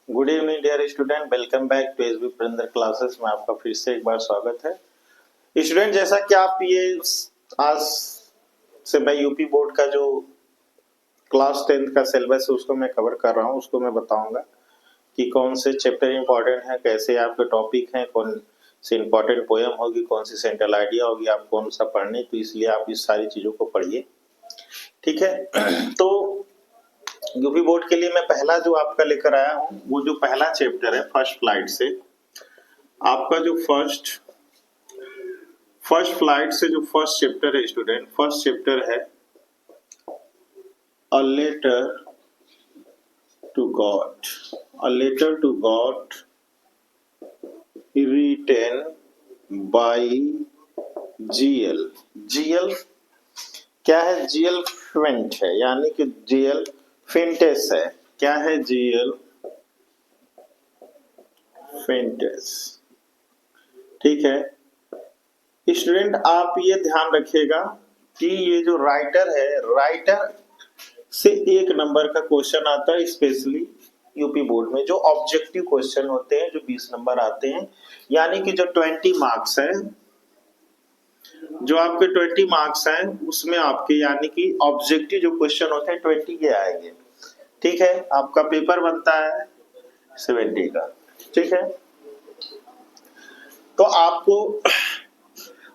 Good evening dear student, welcome back to SB प्रिंदर classes में आपका फिर से एक बार स्वागत है। स्टूडेंट, जैसा कि आप ये आज से मैं यूपी बोर्ड का जो क्लास 10th का सिलेबस है उसको मैं कवर कर रहा हूँ। उसको मैं बताऊंगा कि कौन से चैप्टर इंपॉर्टेंट हैं, कैसे आपके टॉपिक हैं, कौन सी इंपॉर्टेंट पोएम होगी, कौन सी सेंट्रल आइडिया होगी, आप कौन सा पढ़ने, तो इसलिए आप इस सारी चीजों को पढ़िए, ठीक है। तो यूपी बोर्ड के लिए मैं पहला जो आपका लेकर आया हूँ वो जो पहला चैप्टर है फर्स्ट फ्लाइट से, आपका जो फर्स्ट फ्लाइट से जो फर्स्ट चैप्टर है स्टूडेंट, फर्स्ट चैप्टर है a letter to God. A letter to God written by GL. GL क्या है? जीएल फेंट है, यानी कि जीएल फेंटेस है। क्या है? जीएल फेंटेस, ठीक है। स्टूडेंट आप ये ध्यान रखिएगा कि ये जो राइटर है, राइटर से 1 नंबर का क्वेश्चन आता है, स्पेशली यूपी बोर्ड में जो ऑब्जेक्टिव क्वेश्चन होते हैं जो 20 नंबर आते हैं, यानी कि जो 20 मार्क्स है, जो आपके 20 मार्क्स हैं उसमें आपके यानी कि ऑब्जेक्टिव जो क्वेश्चन होते हैं 20 के आएंगे, ठीक है। आपका पेपर बनता है 70 का, ठीक है। तो आपको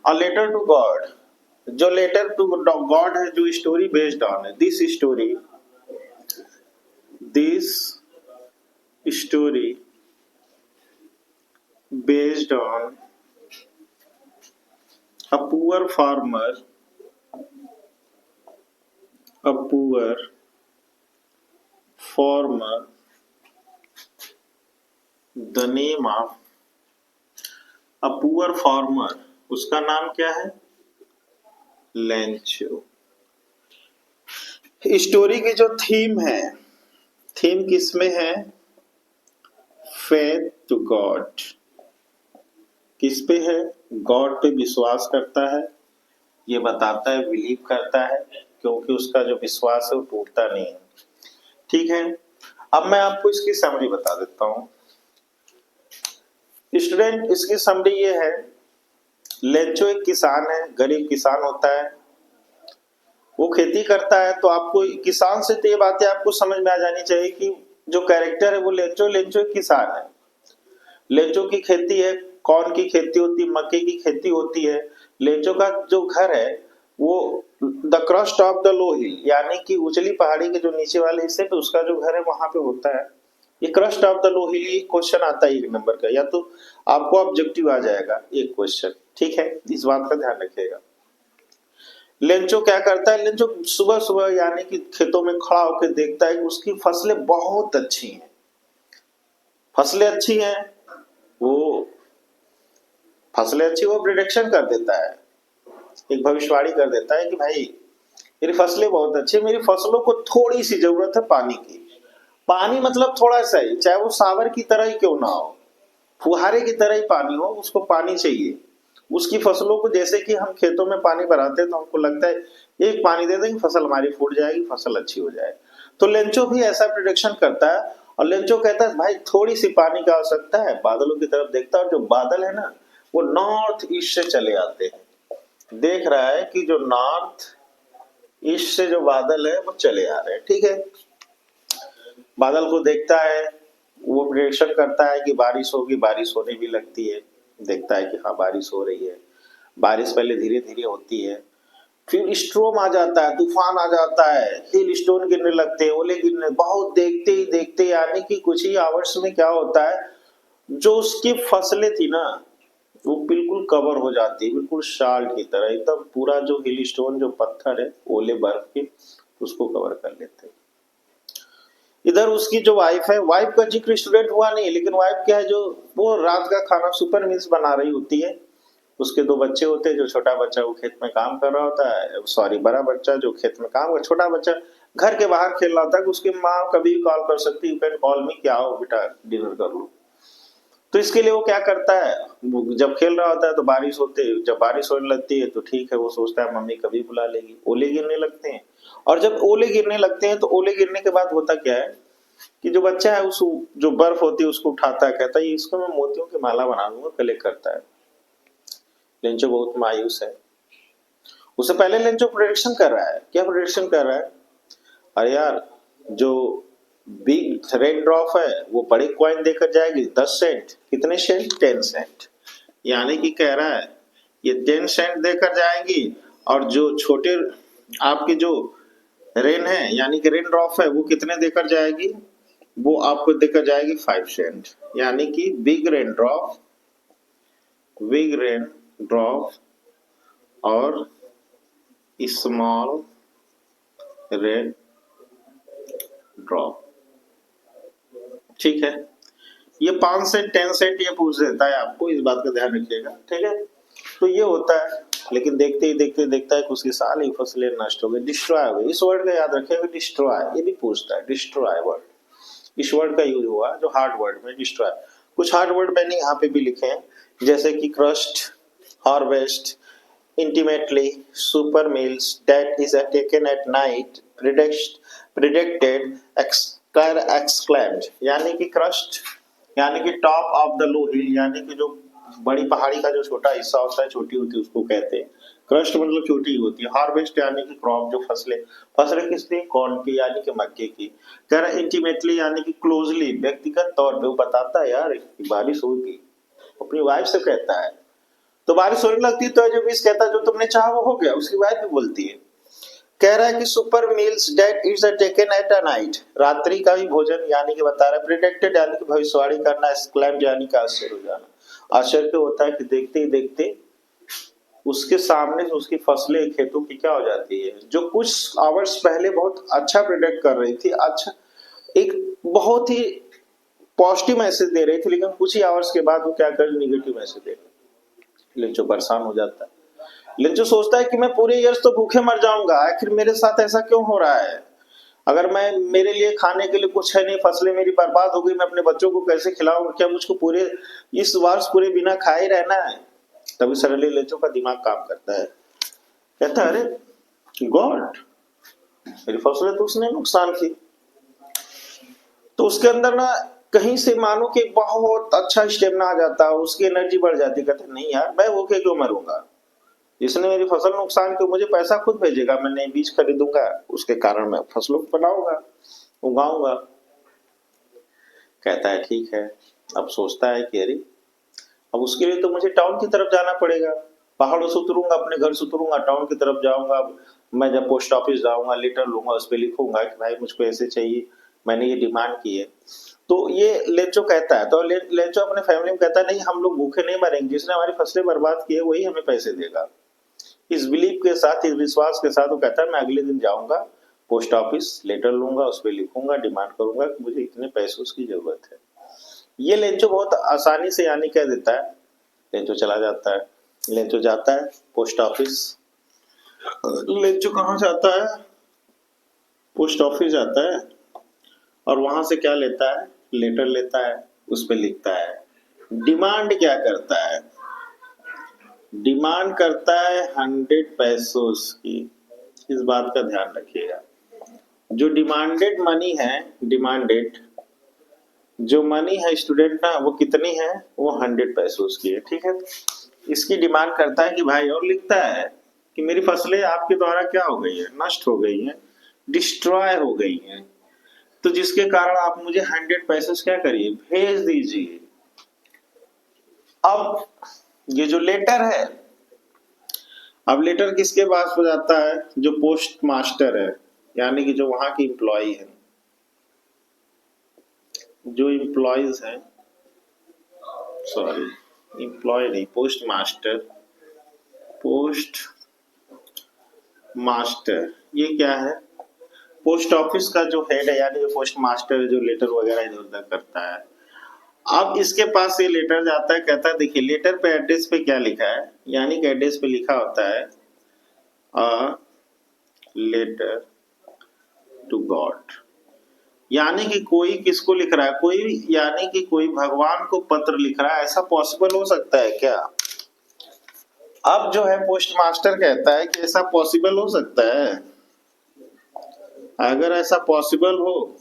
अ लेटर टू गॉड, जो लेटर टू गॉड है, जो स्टोरी बेस्ड ऑन है, this story based on a poor farmer, a poor farmer, the name of a poor farmer, उसका नाम क्या है? लेंचो। स्टोरी की जो थीम है, थीम किसमें है? Faith to God. किस पे है? गॉड पे विश्वास करता है, ये बताता है, बिलीव करता है, क्योंकि उसका जो विश्वास है वो टूटता नहीं है, ठीक है। अब मैं आपको इसकी समरी बता देता हूं स्टूडेंट। इसकी समरी ये है, लेंचो एक किसान है, गरीब किसान होता है, वो खेती करता है। तो आपको किसान से तो ये बातें आपको समझ में आ जानी चाहिए कि जो कैरेक्टर है वो लेंचो एक किसान है। लेंचो की खेती है, कॉर्न की खेती होती है, मक्के की खेती होती है। लेंचो का जो घर है वो the crest of the low hill, यानी कि उचली पहाड़ी के जो नीचे वाले हिस्से पे उसका जो घर है वहां पे होता है। ये क्रस्ट ऑफ द लो हिल, ये क्वेश्चन आता है 1 नंबर का, या तो आपको ऑब्जेक्टिव आ जाएगा एक क्वेश्चन, ठीक है। इस बात का ध्यान रखिएगा। लेंचो क्या करता है? लेंचो सुबह सुबह यानी कि खेतों में खड़ा होकर देखता है कि उसकी फसलें बहुत अच्छी हैं, फसलें अच्छी हैं, वो फसलें अच्छी, वो प्रिडिक्शन कर देता है, एक भविष्यवाणी कर देता है कि भाई मेरी फसलें बहुत अच्छी है, मेरी फसलों को थोड़ी सी जरूरत है पानी की। पानी मतलब थोड़ा सा ही, चाहे वो सावर की तरह ही क्यों ना हो, फुहारे की तरह ही पानी हो, उसको पानी चाहिए। उसकी फसलों को, जैसे कि हम खेतों में पानी भराते हैं तो हमको लगता है एक पानी दे देंगे फसल हमारी फूट जाएगी, फसल अच्छी हो जाए। तो लेंचो भी ऐसा प्रिडिक्शन करता है, और लेंचो कहता है भाई थोड़ी सी पानी की आवश्यकता है। बादलों की तरफ देखता है और जो बादल है ना वो नॉर्थ ईस्ट से चले आते हैं। देख रहा है कि जो नॉर्थ ईस्ट से जो बादल है वो चले आ रहे हैं, ठीक है। बादल को देखता है, वो प्रेडिक्शन करता है कि बारिश होगी, बारिश होने भी लगती है। देखता है कि हाँ बारिश हो रही है, बारिश पहले धीरे धीरे होती है, फिर स्ट्रोम आ जाता है, तूफान आ जाता है, हिल स्टोन गिरने लगते हैं, ओले गिरने, बहुत देखते ही देखते यानी कि कुछ ही आवर्स में क्या होता है, जो उसकी फसलें थी ना वो बिल्कुल कवर हो जाती है, बिल्कुल शाल्ट की तरह, एकदम पूरा जो हिल स्टोन, जो पत्थर है, ओले बर्फ के, उसको कवर कर लेते हैं। इधर उसकी जो वाइफ है, वाइफ का जिक्र स्टूडेंट हुआ नहीं, लेकिन वाइफ क्या है, जो वो रात का खाना सुपर मील्स बना रही होती है। उसके 2 बच्चे होते हैं, जो छोटा बच्चा वो खेत में काम कर रहा होता है, सॉरी बड़ा बच्चा जो खेत में काम कर, छोटा बच्चा घर के बाहर खेल रहा था कि उसकी माँ कभी भी कॉल कर सकती है, यू कैन कॉल मी, क्या हो बेटा डिनर कर लो। तो इसके लिए वो क्या करता है, वो जब खेल रहा होता है तो जब बारिश होने लगती है तो ठीक है, वो सोचता है मम्मी कभी बुला लेगी। ओले गिरने लगते हैं, और जब ओले गिरने लगते हैं तो ओले गिरने के बाद होता क्या है, कि जो बच्चा है उस जो बर्फ होती है उसको उठाता है, कहता है इसको मैं मोतियों की माला बना दूंगा, कलेक्ट करता है। लेंचो बहुत मायूस है। उससे पहले लेंचो प्रोडिक्शन कर रहा है। क्या प्रोडिक्शन कर रहा है? अरे यार, जो बिग रेन ड्रॉप है वो बड़े कॉइन देकर जाएगी 10 सेंट। कितने सेंट? 10 सेंट। यानी कि कह रहा है ये 10 सेंट देकर जाएंगी, और जो छोटे आपकी जो रेन है यानी कि रेन ड्रॉप है वो कितने देकर जाएगी? वो आपको देकर जाएगी 5 सेंट। यानी कि बिग रेन ड्रॉप और स्मॉल रेन ड्रॉप। ठीक है, ये 5 सेंट 10 सेंट ये पूछ देता है आपको, इस बात का ध्यान रखिएगा। ठीक है, तो ये होता है। लेकिन देखते ही देखता है उसकी सारी फसलें नष्ट हो गई, डिस्ट्रॉय हो गई। इस वर्ड का याद रखिएगा, डिस्ट्रॉय, ये भी पूछता है, डिस्ट्रॉय वर्ड। इस वर्ड का यूज हुआ जो हार्ड वर्ड में, डिस्ट्रॉय। कुछ हार्ड वर्ड मैंने यहाँ पे भी लिखे हैं, जैसे कि crust, harvest, intimately, super meals that is taken at night, predicted, exclaimed। यानी कि क्रस्ट यानी कि top of the low hill, यानी कि जो बड़ी पहाड़ी का जो छोटा हिस्सा होता है, छोटी होती है, उसको कहते हैं क्रस्ट, मतलब छोटी होती है। हार्वेस्ट यानी कि क्रॉप, जो फसलें किसकी? कॉर्न की यानी कि मक्के की। कह रहा इंटीमेटली यानी कि क्लोजली, व्यक्तिगत तौर पे वो बताता है यार बारिश होगी, अपनी वाइफ से कहता है। तो बारिश होने लगती है तो जो भी कहता है जो तुमने चाहा वो हो गया, उसकी वाइफ भी बोलती है। कह रहा है कि super meals that is taken at a night, रात्रि का भी भोजन, यानी कि बता रहा है। प्रिडिक्टेड यानी कि भविष्यवाणी करना, एक्सक्लेम्ड यानी कि आश्चर्य हो जाना। आश्चर्य होता है कि देखते ही देखते उसके सामने उसकी फसलें खेतों की क्या हो जाती है, जो कुछ आवर्स पहले बहुत अच्छा प्रिडिक्ट कर रही थी, अच्छा एक बहुत ही पॉजिटिव मैसेज दे रही थी, लेकिन कुछ ही आवर्स के बाद वो क्या कर निगेटिव मैसेज दे रही। लेंचो परेशान हो जाता है। लेंचो सोचता है कि मैं पूरे ईयर्स तो भूखे मर जाऊंगा, आखिर मेरे साथ ऐसा क्यों हो रहा है? अगर मैं, मेरे लिए खाने के लिए कुछ है नहीं, फसलें मेरी बर्बाद हो गई, मैं अपने बच्चों को कैसे खिलाऊंगा? क्या मुझको पूरे इस वर्ष पूरे बिना खाए रहना है? तभी सडनली लेंचो का दिमाग काम करता है, कहता है अरे गॉड, मेरी फसलें तो उसने नुकसान की। तो उसके अंदर ना कहीं से मानो कि बहुत अच्छा स्टेमिना आ जाता है, उसकी एनर्जी बढ़ जाती। कहते नहीं यार, मैं भूखे क्यों मरूंगा, जिसने मेरी फसल नुकसान की मुझे पैसा खुद भेजेगा, मैं नए बीज खरीदूंगा, उसके कारण मैं फसलों को बनाऊंगा, उगाऊंगा। कहता है ठीक है। अब सोचता है कि अरे अब उसके लिए तो मुझे टाउन की तरफ जाना पड़ेगा, पहाड़ों से उतरूंगा, अपने घर से उतरूंगा, टाउन की तरफ जाऊंगा। मैं जब पोस्ट ऑफिस जाऊंगा, लेटर लूंगा, उस पर लिखूंगा कि भाई मुझको ऐसे चाहिए, मैंने ये डिमांड की है। तो ये लेंचो कहता है, तो लेंचो अपने फैमिली में कहता है नहीं, हम लोग भूखे नहीं मरेंगे, जिसने हमारी फसलें बर्बाद की है वही हमें पैसे देगा। इस बिलीव के साथ, इस विश्वास के साथ वो कहता है मैं अगले दिन जाऊंगा पोस्ट ऑफिस, लेटर लूंगा, उस पर लिखूंगा, डिमांड करूंगा कि मुझे इतने पैसों की जरूरत है। ये लेंचो बहुत आसानी से यानी कह देता है। लेंचो चला जाता है। लेंचो जाता है पोस्ट ऑफिस। लेंचो कहाँ जाता है? पोस्ट ऑफिस जाता है, और वहां से क्या लेता है? लेटर लेता है, उस पर लिखता है। डिमांड क्या करता है? डिमांड करता है 100 पैसों की। इस बात का ध्यान रखिएगा, जो डिमांडेड मनी है, डिमांडेड जो मनी है स्टूडेंट ना, वो कितनी है? वो 100 पैसों की है। ठीक है, इसकी डिमांड करता है कि भाई, और लिखता है कि मेरी फसलें आपके द्वारा क्या हो गई है? नष्ट हो गई हैं, डिस्ट्रॉय हो गई हैं, तो जिसके कारण आप मुझे 100 पैसे क्या करिए, भेज दीजिए। अब ये जो लेटर है, अब लेटर किसके पास हो जाता है? जो पोस्ट मास्टर है, यानी कि जो वहां की एम्प्लॉय है, जो एम्प्लॉयज है, सॉरी एम्प्लॉय नहीं, पोस्ट मास्टर। पोस्ट मास्टर ये क्या है? पोस्ट ऑफिस का जो हेड है, यानी जो पोस्ट मास्टर जो लेटर वगैरह इधर उधर करता है। अब इसके पास ये लेटर जाता है, कहता है देखिए लेटर पे एड्रेस पे क्या लिखा है, यानी कि एड्रेस पे लिखा होता है अ लेटर टू गॉड, यानी कि कोई किसको लिख रहा है? कोई, यानी कि कोई भगवान को पत्र लिख रहा है। ऐसा पॉसिबल हो सकता है क्या? अब जो है पोस्ट मास्टर कहता है कि ऐसा पॉसिबल हो सकता है। अगर ऐसा पॉसिबल हो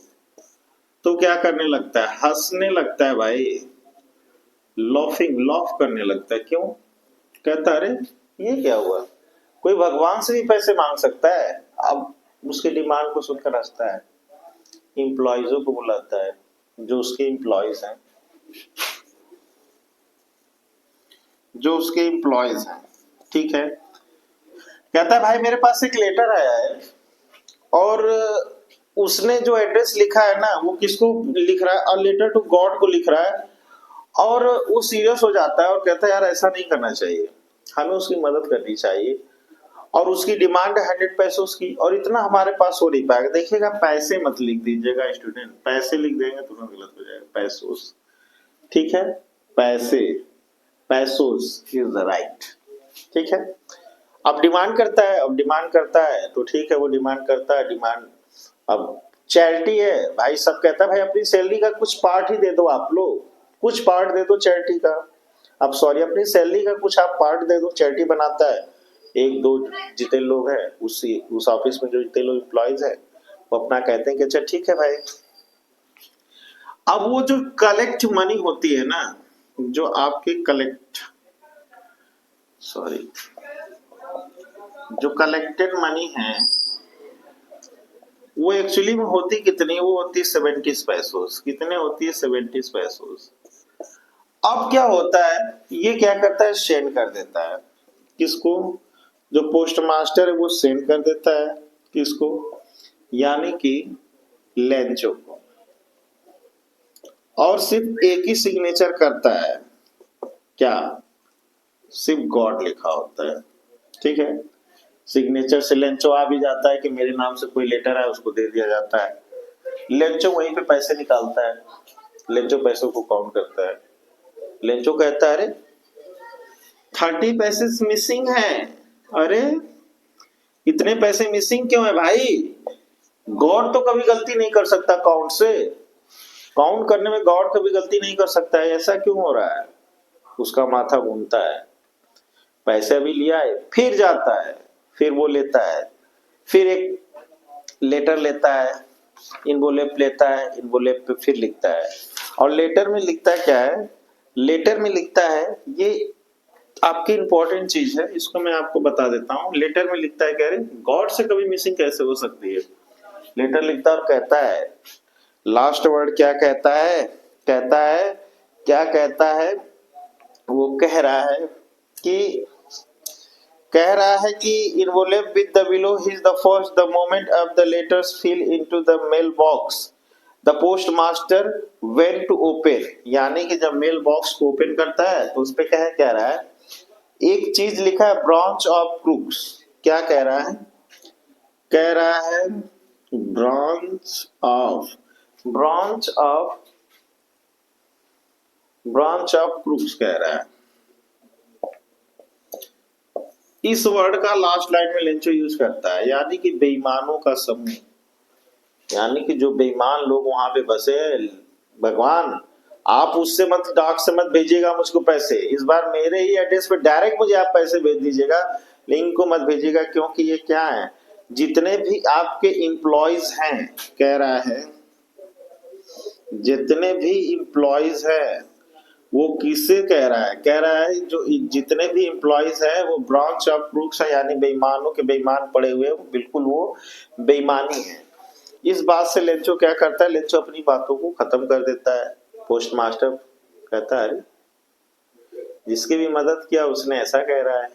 तो क्या करने लगता है, हंसने लगता है भाई, लॉफ करने लगता है। क्यों? कहता है अरे ये क्या हुआ, कोई भगवान से भी पैसे मांग सकता है। अब उसके डिमांड को सुनकर हंसता है, एम्प्लॉइजों को बुलाता है जो उसके एम्प्लॉइज हैं, ठीक है। कहता है भाई मेरे पास एक लेटर आया है और उसने जो एड्रेस लिखा है ना वो किसको लिख रहा है, अ लेटर टू गॉड को लिख रहा है। और वो सीरियस हो जाता है और कहता है यार ऐसा नहीं करना चाहिए, हमें उसकी मदद करनी चाहिए और उसकी डिमांड है 100 पैसों की और इतना हमारे पास हो नहीं पाएगा। देखिएगा पैसे मत लिख दीजिएगा स्टूडेंट, पैसे लिख देंगे तुरंत गलत हो जाएगा, पैसोस, ठीक है, पैसे, पैसोस इज द राइट, ठीक है। अब डिमांड करता है तो ठीक है, वो डिमांड करता है, डिमांड अब चैरिटी है भाई, सब कहता है भाई अपनी सैलरी का कुछ पार्ट ही दे दो, आप लोग कुछ पार्ट दे दो चैरिटी का, अब सॉरी अपनी सैलरी का कुछ आप पार्ट दे दो। चैरिटी बनाता है, एक दो जितने लोग हैं उस ऑफिस में जो जितने लोग एम्प्लॉइज है वो अपना कहते हैं कि अच्छा ठीक है भाई। अब वो जो कलेक्ट मनी होती है ना, जो आपके जो कलेक्टेड मनी है वो एक्चुअली में होती कितनी, वो होती है 70 पैसोस। कितने होती है? 70 पैसोस। अब क्या होता है, ये क्या करता है, सेंड कर देता है, किसको, जो पोस्ट मास्टर है वो सेंड कर देता है, किसको, यानी कि लेंचो को, और सिर्फ एक ही सिग्नेचर करता है, क्या, सिर्फ गॉड लिखा होता है, ठीक है। सिग्नेचर से लेंचो आ भी जाता है कि मेरे नाम से कोई लेटर है उसको दे दिया जाता है, लेंचो वहीं पे पैसे निकालता है, लेंचो पैसों को काउंट करता है। लेंचो कहता है अरे 30 पैसे मिसिंग है, अरे इतने पैसे मिसिंग क्यों है भाई, गॉड तो कभी गलती नहीं कर सकता काउंट से, काउंट करने में गॉड कभी गलती नहीं कर सकता है, ऐसा क्यों हो रहा है। उसका माथा घूमता है, पैसे भी लिया है, फिर जाता है, फिर वो लेता है, फिर एक लेटर लेता है, इनवोलेप लेता है, इनवोलेप पे फिर लिखता है, और लेटर में लिखता है क्या है, लेटर में लिखता है, ये आपकी इंपॉर्टेंट चीज है, इसको मैं आपको बता देता हूँ। लेटर में लिखता है, कह रहे गॉड से कभी मिसिंग कैसे हो सकती है। लेटर लिखता है और कहता है, लास्ट वर्ड क्या कहता है, क्या कहता है, वो कह रहा है कि envelope with the below is the first the moment of the letters fill into the mail box the postmaster went to open, यानी कि जब मेल बॉक्स को ओपन करता है तो उस पे कह रहा है, एक चीज लिखा है ब्रांच ऑफ क्रूक्स, क्या कह रहा है, ब्रांच ऑफ क्रूक्स कह रहा है। इस वर्ड का लास्ट लाइन में लेंचो यूज करता है, यानी कि बेईमानों का समूह, यानी कि जो बेईमान लोग वहां पे बसे, भगवान आप उससे मत, डाक से मत भेजिएगा मुझको पैसे, इस बार मेरे ही एड्रेस पे डायरेक्ट मुझे आप पैसे भेज दीजिएगा, लिंक को मत भेजिएगा, क्योंकि ये क्या है, जितने भी आपके एम्प्लॉइज हैं, कह रहा है जितने भी एम्प्लॉइज हैं, वो किससे कह रहा है जो जितने भी एम्प्लॉइज हैं वो ब्रांच ऑफ क्रूक्स है, यानी बेईमानों के बेईमान पड़े हुए, बिल्कुल वो बेईमानी है। इस बात से लेंचो क्या करता है, लेंचो अपनी बातों को खत्म कर देता है। पोस्टमास्टर कहता है जिसकी भी मदद किया उसने ऐसा कह रहा है।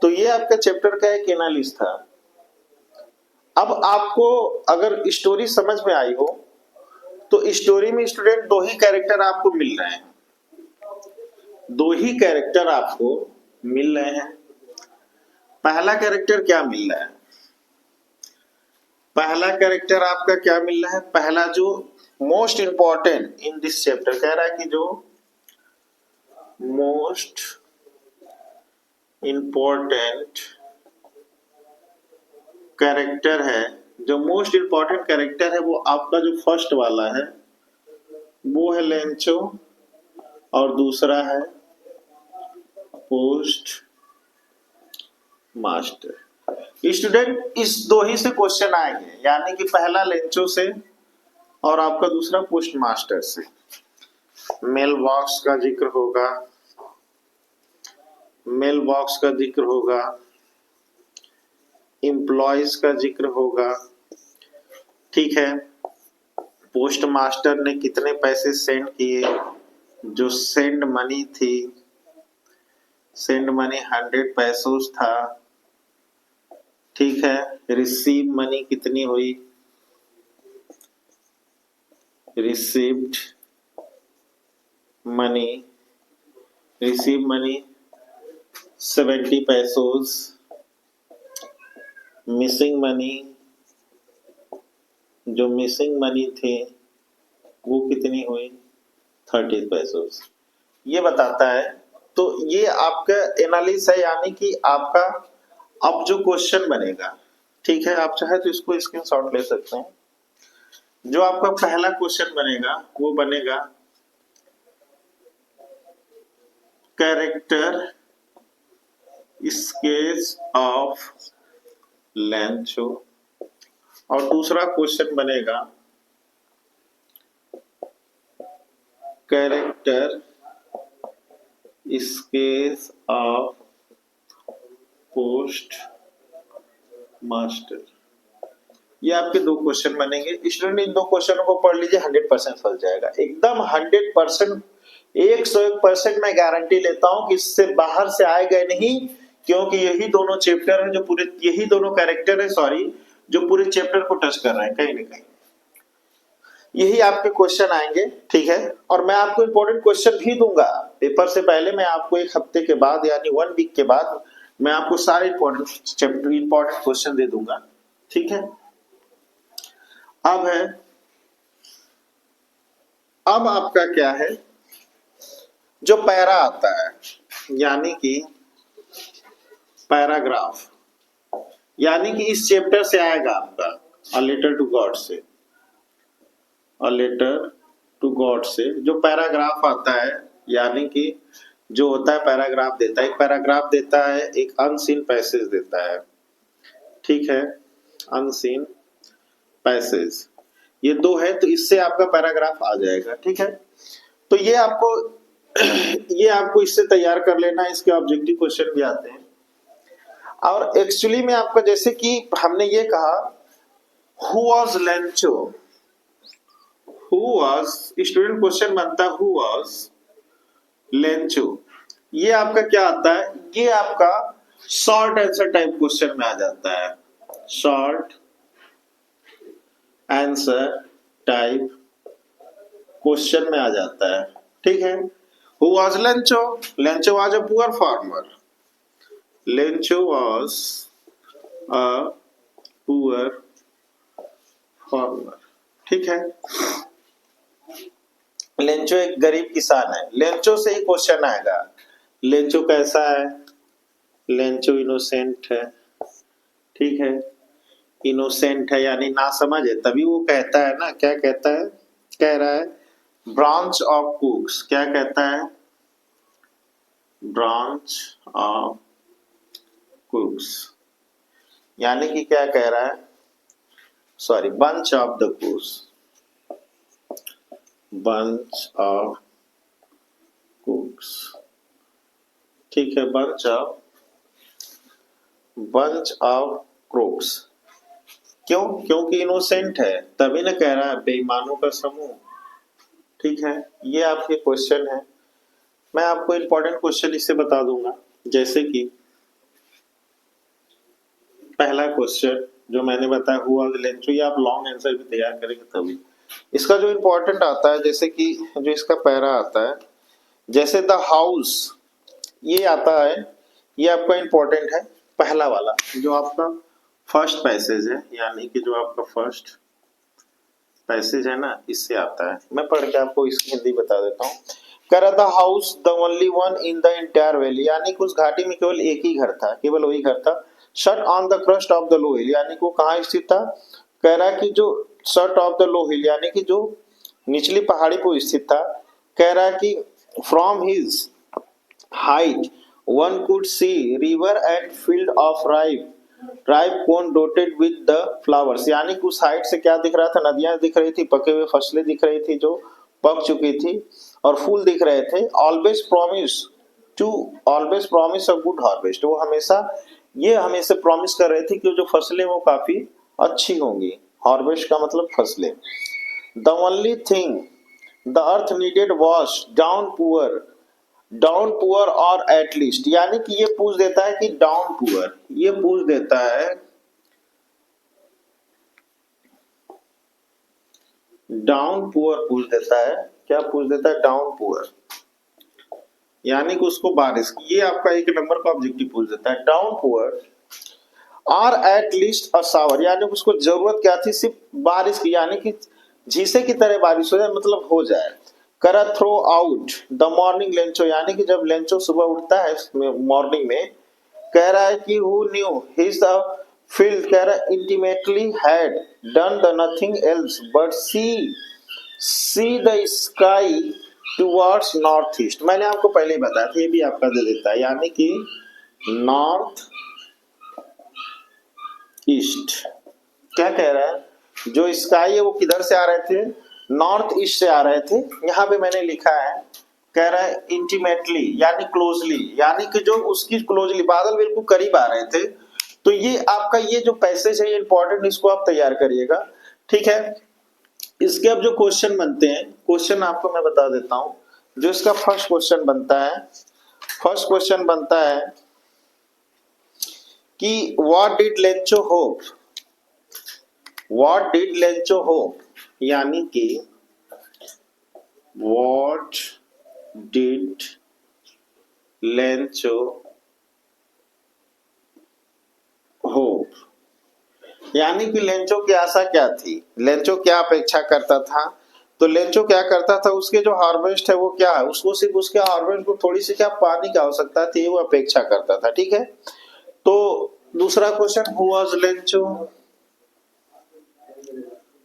तो ये आपका चैप्टर का एक एनालिसिस था। अब आपको अगर स्टोरी समझ में आई हो तो स्टोरी में स्टूडेंट दो ही कैरेक्टर आपको मिल रहे हैं, पहला कैरेक्टर क्या मिल रहा है, पहला कैरेक्टर आपका क्या मिल रहा है, पहला जो most important in this chapter, कह रहा है कि जो मोस्ट इंपॉर्टेंट कैरेक्टर है, जो मोस्ट इंपॉर्टेंट कैरेक्टर है वो आपका जो फर्स्ट वाला है वो है लेंचो, और दूसरा है पोस्ट मास्टर। स्टूडेंट इस दो ही से क्वेश्चन आएंगे, यानी कि पहला लेंचो से और आपका दूसरा पोस्ट मास्टर से। मेल बॉक्स का जिक्र होगा, मेल बॉक्स का जिक्र होगा, एम्प्लॉयज का जिक्र होगा, ठीक है। पोस्ट मास्टर ने कितने पैसे सेंड किए, जो सेंड मनी थी, सेंड मनी 100 पैसों था, ठीक है। रिसीव मनी कितनी हुई, रिसीव्ड मनी, रिसीव मनी 70 पैसों, मिसिंग मनी, जो मिसिंग मनी थी वो कितनी हुई, 30 पैसों। ये बताता है। तो ये आपका एनालिसिस है, यानी कि आपका अब जो क्वेश्चन बनेगा, ठीक है, आप चाहे तो इसको स्क्रीनशॉट ले सकते हैं। जो आपका पहला क्वेश्चन बनेगा वो बनेगा कैरेक्टर स्केच ऑफ लेंचो, और दूसरा क्वेश्चन बनेगा character sketch of post master. ये आपके दो क्वेश्चन बनेंगे। स्टूडेंट इन दो क्वेश्चनों को पढ़ लीजिए, 100% फंस जाएगा, एकदम 100%, 101% मैं गारंटी लेता हूं कि इससे बाहर से आएगा नहीं, क्योंकि यही दोनों चैप्टर है जो पूरे, यही दोनों कैरेक्टर है, सॉरी, जो पूरे चैप्टर को टच कर रहे हैं कहीं ना कहीं। यही आपके क्वेश्चन आएंगे, ठीक है। और मैं आपको इंपॉर्टेंट क्वेश्चन भी दूंगा पेपर से पहले। मैं आपको एक हफ्ते के बाद यानी 1 वीक के बाद मैं आपको सारे इंपॉर्टेंट चैप्टर, इंपॉर्टेंट क्वेश्चन दे दूंगा, ठीक है। अब है, अब आपका क्या है, जो पैरा आता है, यानी कि पैराग्राफ, यानी कि इस चैप्टर से आएगा आपका अ लेटर टू गॉड से, अ लेटर टू गॉड से जो पैराग्राफ आता है, यानी कि जो होता है पैराग्राफ देता है, एक पैराग्राफ देता है, एक अनसीन पैसेज देता है, ठीक है, अनसीन पैसेज, ये दो है, तो इससे आपका पैराग्राफ आ जाएगा, ठीक है। तो ये आपको ये आपको इससे तैयार कर लेना, इसके ऑब्जेक्टिव क्वेश्चन भी आते हैं। और एक्चुअली में आपका, जैसे कि हमने ये कहा, who was Lencho, who was, student question बनता है हु वाज लेंचो। ये आपका क्या आता है, ये आपका शॉर्ट आंसर टाइप क्वेश्चन में आ जाता है, शॉर्ट आंसर टाइप क्वेश्चन में आ जाता है, ठीक है। Who was Lencho, Lencho was a poor farmer, Lencho was a poor farmer, ठीक है। लेंचो एक गरीब किसान है, लेंचो से ही क्वेश्चन आएगा। लेंचो कैसा है, लेंचो इनोसेंट है, ठीक है, इनोसेंट है यानी ना समझ है, तभी वो कहता है ना, क्या कहता है, कह रहा है ब्रांच ऑफ कुक्स, क्या कहता है, ब्रांच ऑफ कुक्स, यानी कि क्या कह रहा है, sorry, bunch of the कुक्स, bunch of कुक्स, ठीक है, बंच ऑफ क्रोक्स। क्यों, क्योंकि इनोसेंट है, तभी ना कह रहा है बेईमानों का समूह, ठीक है। ये आपके क्वेश्चन है। मैं आपको इंपॉर्टेंट क्वेश्चन इससे बता दूंगा, जैसे कि पहला क्वेश्चन जो मैंने बताया हु वाज लेंचो, ये आप लॉन्ग आंसर भी तैयार करेंगे तभी। इसका जो इंपॉर्टेंट आता है, जैसे कि जो इसका पैरा आता है, जैसे द हाउस, ये आता है, ये आपका इंपॉर्टेंट है, पहला वाला जो आपका फर्स्ट पैसेज है, यानी कि जो आपका फर्स्ट पैसेज है ना, इससे आता है। मैं पढ़ के आपको इसकी हिंदी बता देता हूँ। कह रहा था house the only one in the entire valley, यानी कि उस घाटी में केवल एक ही घर था, केवल वही घर था। Shut on the crest of the low hill, यानी कि वो कहाँ स्थित था, कह रहा है कि जो shut off the low hill, यानी कि जो निचली पहाड़ी पर स्थित था। कह रहा है कि from his height one could see river and field of ripe ripe cone डोटेड with the flowers, यानी कि उस हाइट से क्या दिख रहा था, नदियां दिख रही थी, पके हुए फसलें दिख रही थी जो पक चुकी थी, और फूल दिख रहे थे। Always promise a good harvest, वो हमेशा प्रॉमिस कर रहे थे कि जो फसलें वो काफी अच्छी होंगी। हार्वेस्ट का मतलब फसलें। The only thing the earth needed wash down poor और एटलीस्ट, यानी कि ये पूछ देता है कि डाउन पुअर, ये पूछ देता है डाउन पुअर, पूछ देता है क्या, पूछ देता है डाउन पुअर, यानी कि उसको बारिश की, ये आपका एक नंबर का ऑब्जेक्टिव पूछ देता है। डाउन पुअर और एट लीस्ट अ शावर, यानी उसको जरूरत क्या थी, सिर्फ बारिश की, यानी कि झीसे की तरह बारिश हो जाए, मतलब हो जाए। करा throughout the morning Lencho, यानी कि जब लेंचो सुबह उठता है मॉर्निंग में, कह रहा है कि who knew his the field, कह रहा है intimately had done the nothing else but see the sky towards north east. मैंने आपको पहले ही बताया था, ये भी आपका दे देता है, यानी कि नॉर्थ ईस्ट। क्या कह रहा है, जो स्काई है वो किधर से आ रहे थे, नॉर्थ ईस्ट से आ रहे थे। यहाँ पे मैंने लिखा है, कह रहा है इंटीमेटली यानी क्लोजली, यानी कि जो उसकी क्लोजली बादल बिल्कुल करीब आ रहे थे। तो ये आपका ये जो पैसेज है ये इंपॉर्टेंट, इसको आप तैयार करिएगा, ठीक है। इसके अब जो क्वेश्चन बनते हैं, क्वेश्चन आपको मैं बता देता हूं। जो इसका फर्स्ट क्वेश्चन बनता है, फर्स्ट क्वेश्चन बनता है कि what did Lencho hope, what did Lencho hope, यानी कि व्हाट डिड लेंचो होप, यानी कि लेंचो की आशा क्या थी, लेंचो क्या अपेक्षा करता था। तो लेंचो क्या करता था, उसके जो हार्वेस्ट है वो क्या है, उसको सिर्फ उसके हार्वेस्ट को थोड़ी सी क्या पानी की आवश्यकता थी, वो अपेक्षा करता था, ठीक है। तो दूसरा question, who was Lencho,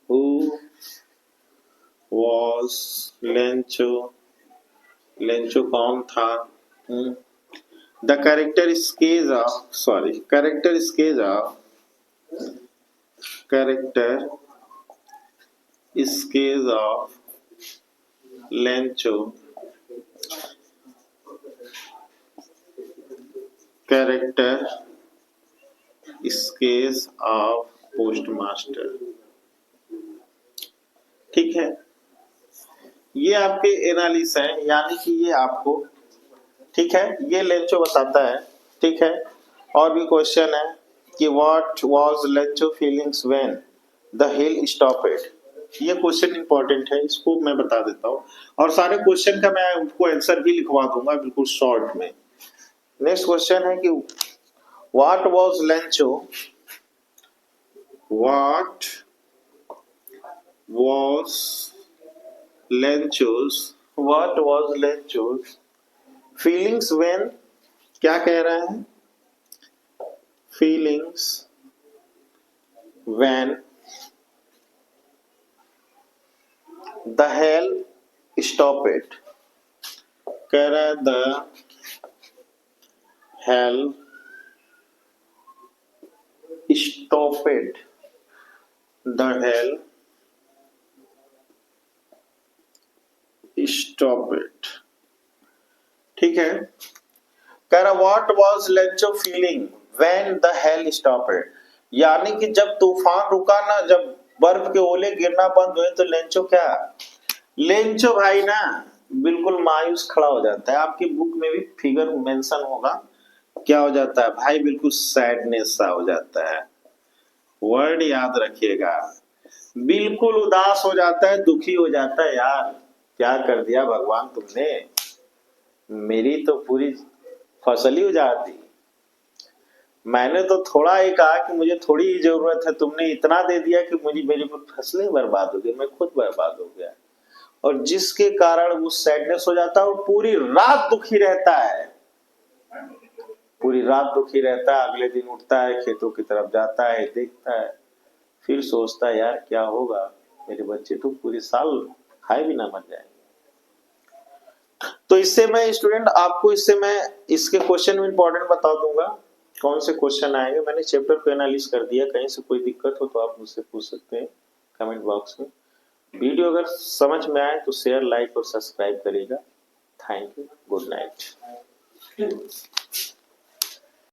who was Lencho, Lencho कौन था। The character sketch of Lencho, character sketch of postmaster, ठीक है। ये आपके एनालिसिस है, यानी कि ये आपको, ठीक है, ये लेंचो बताता है, ठीक है। और भी क्वेश्चन है कि what was Lencho feelings when the hill stopped, ये क्वेश्चन इंपॉर्टेंट है, इसको मैं बता देता हूँ, और सारे क्वेश्चन का मैं उनको आंसर भी लिखवा दूंगा बिल्कुल शॉर्ट में। नेक्स्ट क्वेश्चन है कि what was Lencho, what was Lencho's feelings when, क्या कह रहे हैं, feelings when the hail stopped, कह रहा है the hail stopped, the hail stop it, ठीक है। कह रहा what was Lencho feeling when the hail stopped, यानी कि जब तूफान रुका ना, जब बर्फ के ओले गिरना बंद हुए, तो लेंचो क्या, लेंचो भाई ना बिल्कुल मायूस खड़ा हो जाता है। आपकी बुक में भी फिगर मेंशन होगा, क्या हो जाता है भाई, बिल्कुल सैडनेस सा हो जाता है, वर्ड याद रखिएगा, बिल्कुल उदास हो जाता है, दुखी हो जाता है, यार क्या कर दिया भगवान तुमने, मेरी तो पूरी फसल ही उजाड़ दी, मैंने तो थोड़ा ही कहा कि मुझे थोड़ी ही जरूरत है, तुमने इतना दे दिया कि मेरी फसलें बर्बाद हो गई, मैं खुद बर्बाद हो गया। और जिसके कारण वो सैडनेस हो जाता है और पूरी रात दुखी रहता है, पूरी रात दुखी रहता है। अगले दिन उठता है, खेतों की तरफ जाता है, देखता है, फिर सोचता है यार क्या होगा, मेरे बच्चे तो पूरे साल खाए भी ना मर जाएंगे। तो इससे मैं स्टूडेंट आपको, इससे मैं इसके क्वेश्चन में इंपॉर्टेंट बता दूंगा, कौन से क्वेश्चन आएंगे, मैंने चैप्टर को एनालिस कर दिया। कहीं से कोई दिक्कत हो तो आप मुझसे पूछ सकते हैं कमेंट बॉक्स में। वीडियो अगर समझ में आए तो शेयर, लाइक और सब्सक्राइब करिएगा। Thank you, good night.